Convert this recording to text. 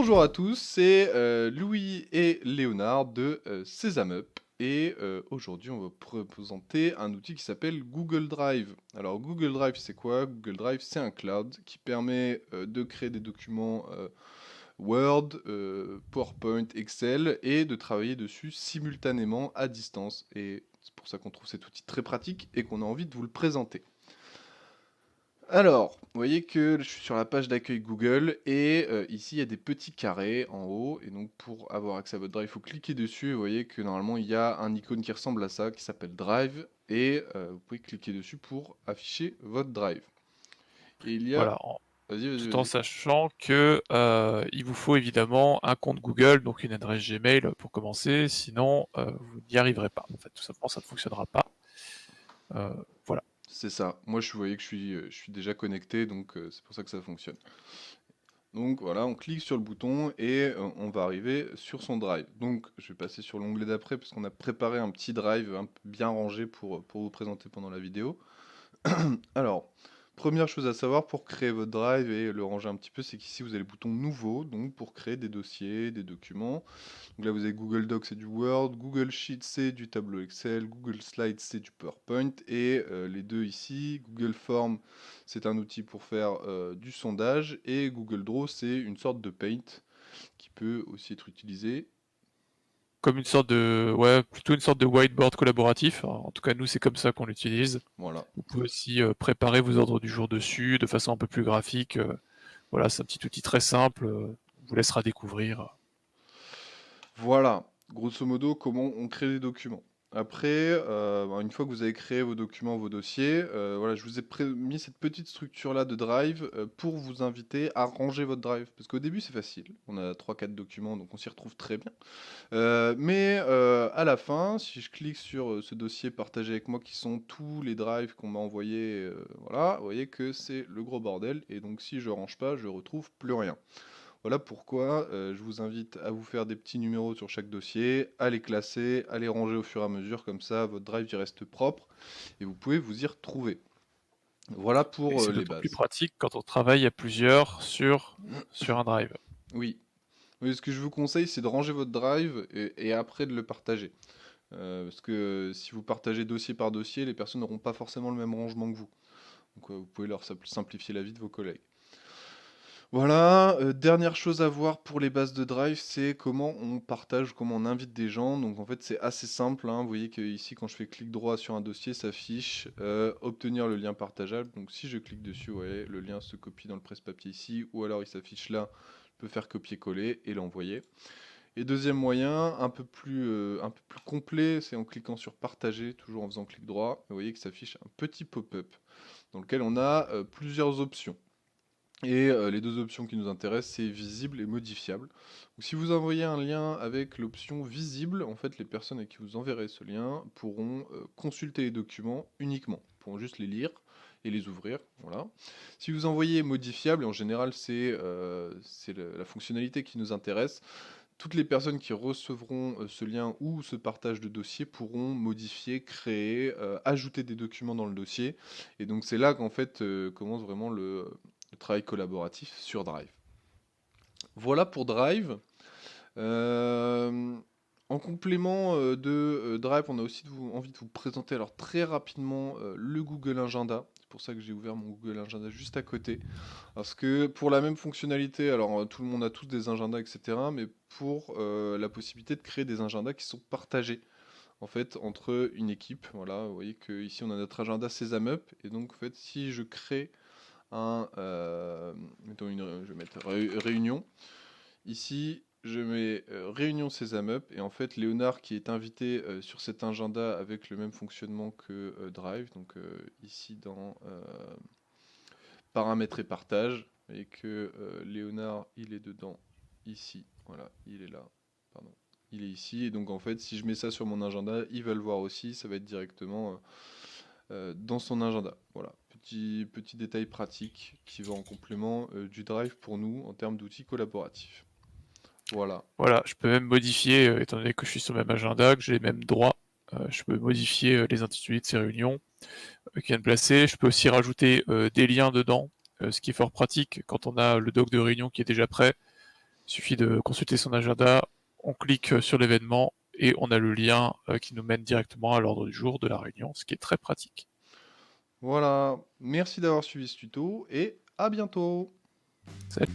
Bonjour à tous, c'est Louis et Léonard de Sésame Up. Et aujourd'hui, on va vous présenter un outil qui s'appelle Google Drive. Alors, Google Drive, c'est quoi? Google Drive, c'est un cloud qui permet de créer des documents Word, PowerPoint, Excel et de travailler dessus simultanément à distance. Et c'est pour ça qu'on trouve cet outil très pratique et qu'on a envie de vous le présenter. Alors, vous voyez que je suis sur la page d'accueil Google et ici il y a des petits carrés en haut et donc pour avoir accès à votre Drive, il faut cliquer dessus et vous voyez que normalement il y a un icône qui ressemble à ça qui s'appelle Drive et vous pouvez cliquer dessus pour afficher votre Drive. Et il y a... Voilà, Vas-y, vas-y, tout en vas-y. sachant que il vous faut évidemment un compte Google, donc une adresse Gmail pour commencer, sinon vous n'y arriverez pas. En fait, tout simplement, ça ne fonctionnera pas. Voilà. C'est ça. Moi vous voyez que je suis déjà connecté donc c'est pour ça que ça fonctionne. Donc voilà, on clique sur le bouton et on va arriver sur son drive. Donc je vais passer sur l'onglet d'après parce qu'on a préparé un petit drive un peu bien rangé pour vous présenter pendant la vidéo. Alors, première chose à savoir pour créer votre drive et le ranger un petit peu, c'est qu'ici vous avez le bouton nouveau, donc pour créer des dossiers, des documents. Donc là vous avez Google Docs, c'est du Word, Google Sheets, c'est du tableau Excel, Google Slides, c'est du PowerPoint, et les deux ici, Google Form, c'est un outil pour faire du sondage, et Google Draw, c'est une sorte de Paint qui peut aussi être utilisé. Comme une sorte de, ouais, plutôt une sorte de whiteboard collaboratif. Alors, en tout cas, nous, c'est comme ça qu'on l'utilise. Voilà. Vous pouvez aussi préparer vos ordres du jour dessus de façon un peu plus graphique. Voilà, c'est un petit outil très simple. On vous laissera découvrir. Voilà, grosso modo, comment on crée des documents. Après, une fois que vous avez créé vos documents, vos dossiers, voilà, je vous ai mis cette petite structure-là de Drive pour vous inviter à ranger votre Drive. Parce qu'au début, c'est facile. On a trois quatre documents, donc on s'y retrouve très bien. Mais à la fin, si je clique sur ce dossier partagé avec moi, qui sont tous les drives qu'on m'a envoyés, voilà, vous voyez que c'est le gros bordel. Et donc, si je range pas, je retrouve plus rien. Voilà pourquoi je vous invite à vous faire des petits numéros sur chaque dossier, à les classer, à les ranger au fur et à mesure, comme ça votre drive y reste propre et vous pouvez vous y retrouver. Voilà Et pour c'est les d'autant plus bases. pratique quand on travaille à plusieurs sur un drive. Oui. Oui, ce que je vous conseille, c'est de ranger votre drive et après de le partager. Parce que si vous partagez dossier par dossier, les personnes n'auront pas forcément le même rangement que vous. Donc vous pouvez leur simplifier la vie de vos collègues. Voilà, dernière chose à voir pour les bases de Drive, c'est comment on partage, comment on invite des gens. Donc en fait c'est assez simple, hein. Vous voyez que ici quand je fais clic droit sur un dossier, s'affiche obtenir le lien partageable. Donc si je clique dessus, vous voyez, le lien se copie dans le presse-papier ici, ou alors il s'affiche là, je peux faire copier-coller et l'envoyer. Et deuxième moyen, un peu plus complet, c'est en cliquant sur partager, toujours en faisant clic droit. Vous voyez que s'affiche un petit pop-up dans lequel on a plusieurs options. Et les deux options qui nous intéressent, c'est visible et modifiable. Donc, si vous envoyez un lien avec l'option visible, en fait, les personnes à qui vous enverrez ce lien pourront consulter les documents uniquement, pourront juste les lire et les ouvrir. Voilà. Si vous envoyez modifiable, et en général c'est la fonctionnalité qui nous intéresse, toutes les personnes qui recevront ce lien ou ce partage de dossier pourront modifier, créer, ajouter des documents dans le dossier. Et donc c'est là qu'en fait commence vraiment le travail collaboratif sur Drive. Voilà pour Drive. Euh, En complément de Drive, on a aussi envie de vous présenter alors très rapidement le Google Agenda. C'est pour ça que j'ai ouvert mon Google Agenda juste à côté. Parce que pour la même fonctionnalité, alors tout le monde a tous des agendas, etc. Mais pour la possibilité de créer des agendas qui sont partagés en fait entre une équipe. Voilà, vous voyez que ici on a notre agenda Sésame Up. Et donc en fait, si je crée mettons je vais mettre réunion. Ici, je mets réunion Sésame Up et en fait Léonard qui est invité sur cet agenda avec le même fonctionnement que Drive. Donc ici dans paramètres et partage et que Léonard il est dedans ici. Voilà, il est là. Pardon. Il est ici et donc en fait si je mets ça sur mon agenda, il va le voir aussi. Ça va être directement dans son agenda. Voilà, petit détail pratique qui va en complément du Drive pour nous en termes d'outils collaboratifs. Voilà. Voilà, je peux même modifier, étant donné que je suis sur le même agenda, que j'ai les mêmes droits, je peux modifier les intitulés de ces réunions qui viennent placer. Je peux aussi rajouter des liens dedans, ce qui est fort pratique quand on a le doc de réunion qui est déjà prêt. Il suffit de consulter son agenda, on clique sur l'événement et on a le lien qui nous mène directement à l'ordre du jour de la réunion, ce qui est très pratique. Voilà, merci d'avoir suivi ce tuto et à bientôt. Salut.